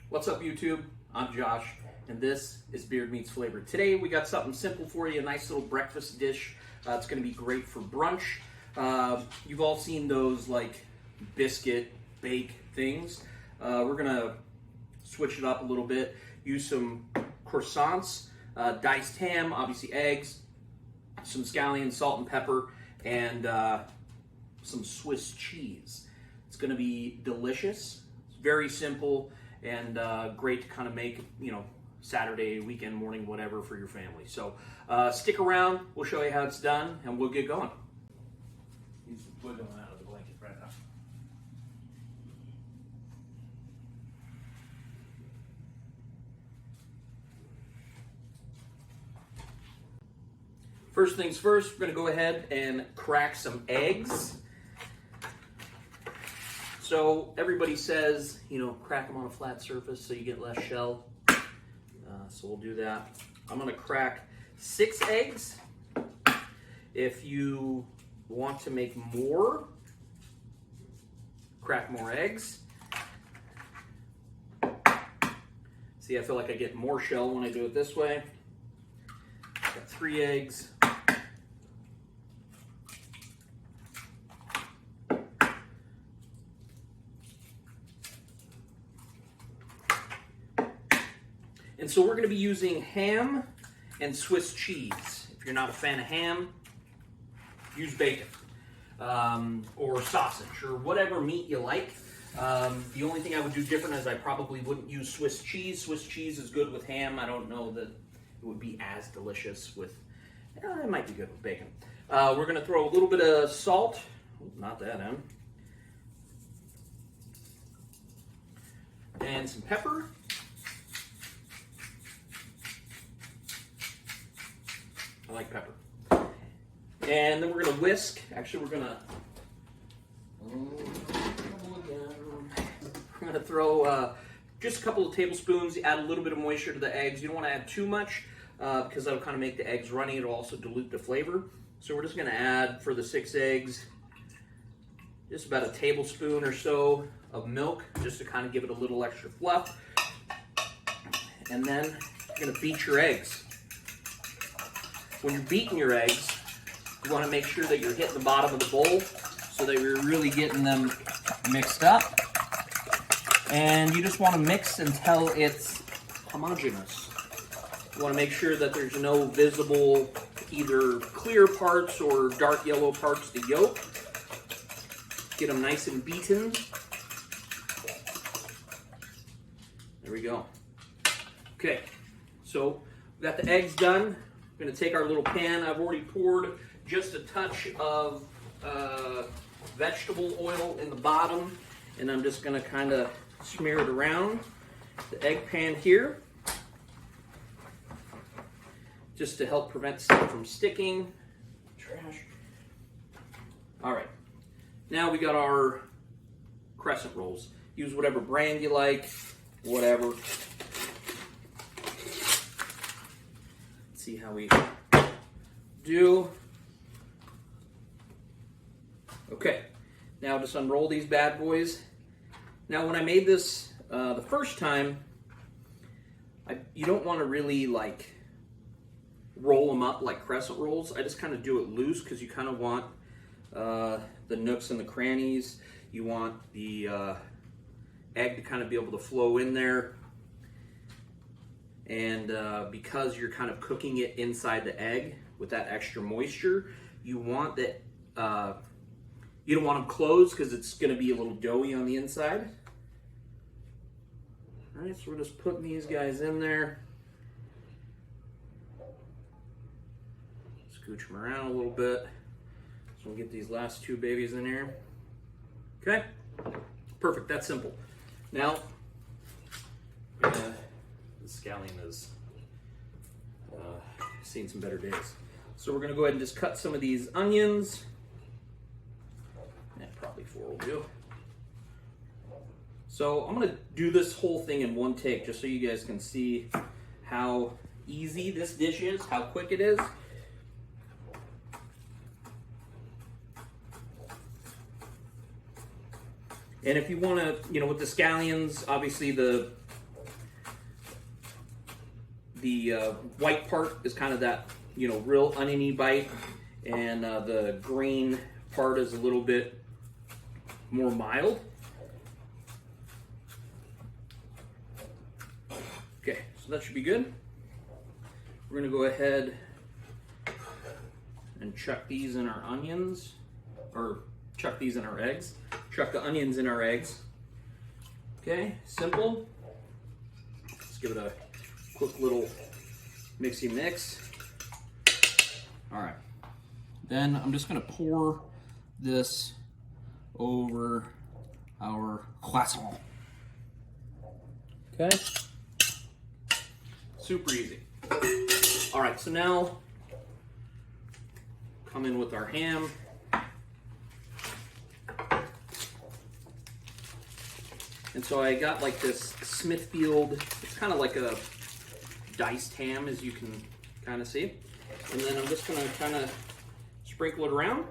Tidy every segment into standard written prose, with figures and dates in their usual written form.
What's up, YouTube? I'm Josh, and this is Beard Meets Flavor. Today we got something simple for you, a nice little breakfast dish. It's going to be great for brunch. You've all seen those like biscuit bake things. We're going to switch it up a little bit. Use some croissants, diced ham, obviously eggs, some scallions, salt and pepper, and some Swiss cheese. It's going to be delicious. It's very simple and great to kind of make, Saturday, weekend, morning, whatever for your family. So stick around. We'll show you how it's done, and we'll get going. He's wiggling out of the blanket right now. First things first, we're going to go ahead and crack some eggs. So everybody says, crack them on a flat surface so you get less shell. So we'll do that. I'm going to crack 6 eggs. If you want to make more, crack more eggs. See, I feel like I get more shell when I do it this way. Got 3 eggs. And so we're going to be using ham and Swiss cheese. If you're not a fan of ham, use bacon or sausage or whatever meat you like. The only thing I would do different is I probably wouldn't use Swiss cheese. Swiss cheese is good with ham. I don't know that it would be as delicious with, it might be good with bacon. We're going to throw a little bit of salt, not that in, and some pepper. I like pepper. And then we're going to whisk. Actually, we're going to throw just a couple of tablespoons. Add a little bit of moisture to the eggs. You don't want to add too much because that'll kind of make the eggs runny. It'll also dilute the flavor. So we're just going to add, for the 6 eggs, just about a tablespoon or so of milk, just to kind of give it a little extra fluff. And then you're going to beat your eggs. When you're beating your eggs, you want to make sure that you're hitting the bottom of the bowl so that you're really getting them mixed up. And you just want to mix until it's homogeneous. You want to make sure that there's no visible either clear parts or dark yellow parts to the yolk. Get them nice and beaten. There we go. Okay, so we got the eggs done. We're going to take our little pan. I've already poured just a touch of vegetable oil in the bottom, and I'm just going to kind of smear it around the egg pan here, just to help prevent stuff from sticking. Trash. All right, now we got our crescent rolls. Use whatever brand you like, whatever. See how we do. Okay, now just unroll these bad boys. Now when I made this the first time, you don't want to really like roll them up like crescent rolls. I just kind of do it loose because you kind of want the nooks and the crannies. You want the egg to kind of be able to flow in there. And because you're kind of cooking it inside the egg with that extra moisture, you want that, you don't want them closed because it's going to be a little doughy on the inside. All right, so we're just putting these guys in there. Scooch them around a little bit. So we'll get these last 2 babies in here. Okay, perfect, that's simple. Now, the scallion has seen some better days. So we're going to go ahead and just cut some of these onions. Yeah, probably 4 will do. So I'm going to do this whole thing in one take just so you guys can see how easy this dish is, how quick it is. And if you want to, with the scallions, obviously the The white part is kind of that, you know, real oniony bite, and the green part is a little bit more mild. Okay, so that should be good. We're gonna go ahead and chuck these in our onions, or chuck these in our eggs. Chuck the onions in our eggs. Okay, simple. Let's give it a quick little mixy mix. All right. Then I'm just gonna pour this over our croissant. Okay. Super easy. All right, so now come in with our ham. And so I got like this Smithfield, it's kind of like a diced ham, as you can kind of see. And then I'm just gonna kind of sprinkle it around.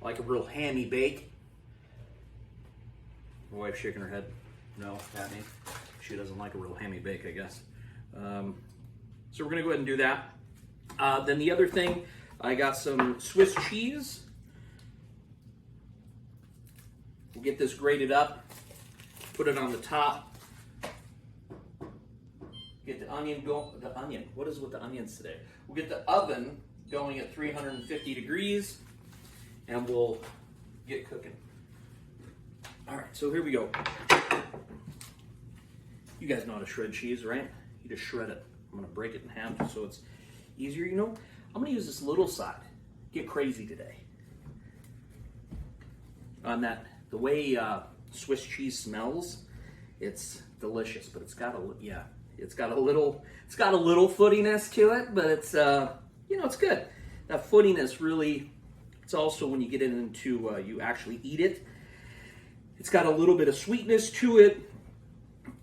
Like a real hammy bake. My wife's shaking her head. No, hammy. She doesn't like a real hammy bake, I guess. So we're gonna go ahead and do that. Then the other thing, I got some Swiss cheese. We'll get this grated up, put it on the top. Get the onion going. The onion. What is with the onions today? We'll get the oven going at 350 degrees, and we'll get cooking. All right, so here we go. You guys know how to shred cheese, right? You just shred it. I'm gonna break it in half just so it's easier. You know, I'm gonna use this little side. Get crazy today. On that, the way Swiss cheese smells, it's delicious, but it's got a little footiness to it, but it's you know, it's good. That footiness really, it's also when you get it into you actually eat it. It's got a little bit of sweetness to it.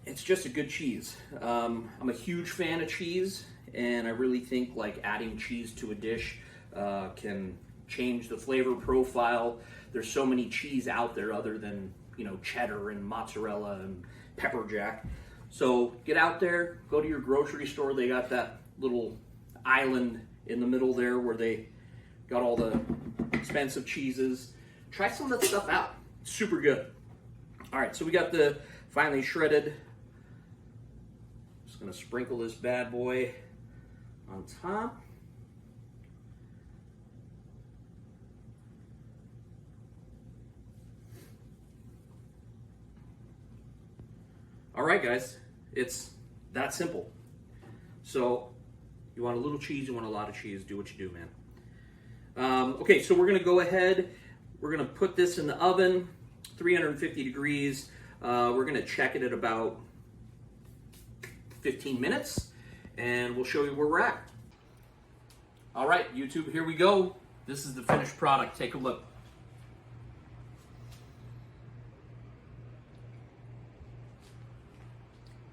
It's just a good cheese. I'm a huge fan of cheese, and I really think like adding cheese to a dish can change the flavor profile. There's so many cheese out there other than, you know, cheddar and mozzarella and pepper jack. So get out there, go to your grocery store. They got that little island in the middle there where they got all the expensive cheeses. Try some of that stuff out. It's super good. All right, so we got the finely shredded. Just gonna sprinkle this bad boy on top. All right, guys, it's that simple. So you want a little cheese, you want a lot of cheese, do what you do, man. Okay, so we're gonna go ahead, we're gonna put this in the oven, 350 degrees. We're gonna check it at about 15 minutes, and we'll show you where we're at. All right, YouTube, here we go. This is the finished product. Take a look.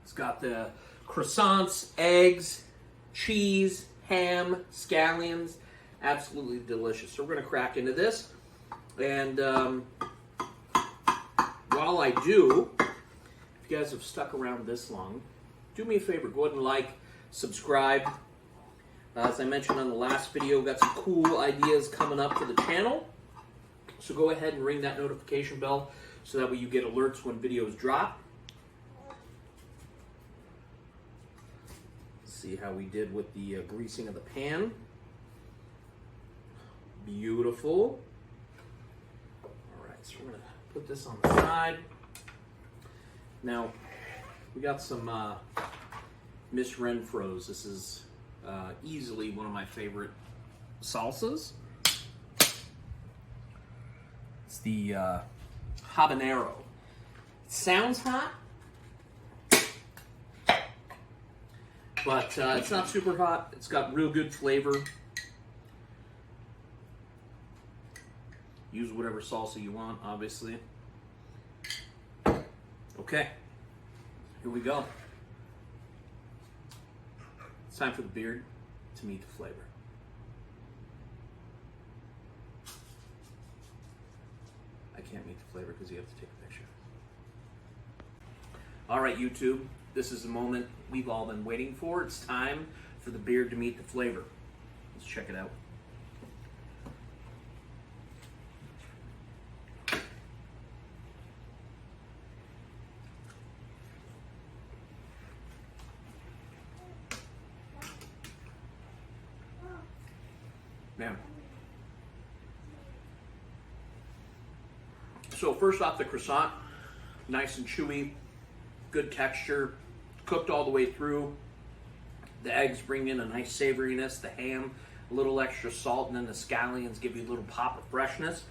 It's got the croissants, eggs, cheese, ham, scallions. Absolutely delicious. So we're going to crack into this. And while I do, if you guys have stuck around this long, do me a favor. Go ahead and like, subscribe. As I mentioned on the last video, got some cool ideas coming up for the channel. So go ahead and ring that notification bell so that way you get alerts when videos drop. See how we did with the greasing of the pan. Beautiful. All right, so we're gonna put this on the side. Now, we got some Miss Renfro's. This is easily one of my favorite salsas. It's the habanero. It sounds hot, but it's not super hot. It's got real good flavor. Use whatever salsa you want, obviously. Okay, here we go. It's time for the beard to meet the flavor. I can't meet the flavor because you have to take a picture. All right, YouTube, this is the moment we've all been waiting for. It's time for the beard to meet the flavor. Let's check it out. Man. So first off, the croissant, nice and chewy, good texture, cooked all the way through. The eggs bring in a nice savoriness, the ham, a little extra salt, and then the scallions give you a little pop of freshness.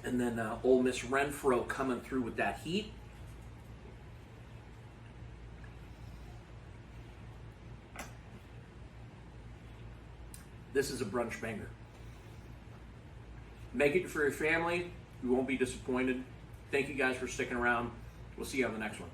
And then Ole Miss Renfro coming through with that heat. This is a brunch banger. Make it for your family. You won't be disappointed. Thank you guys for sticking around. We'll see you on the next one.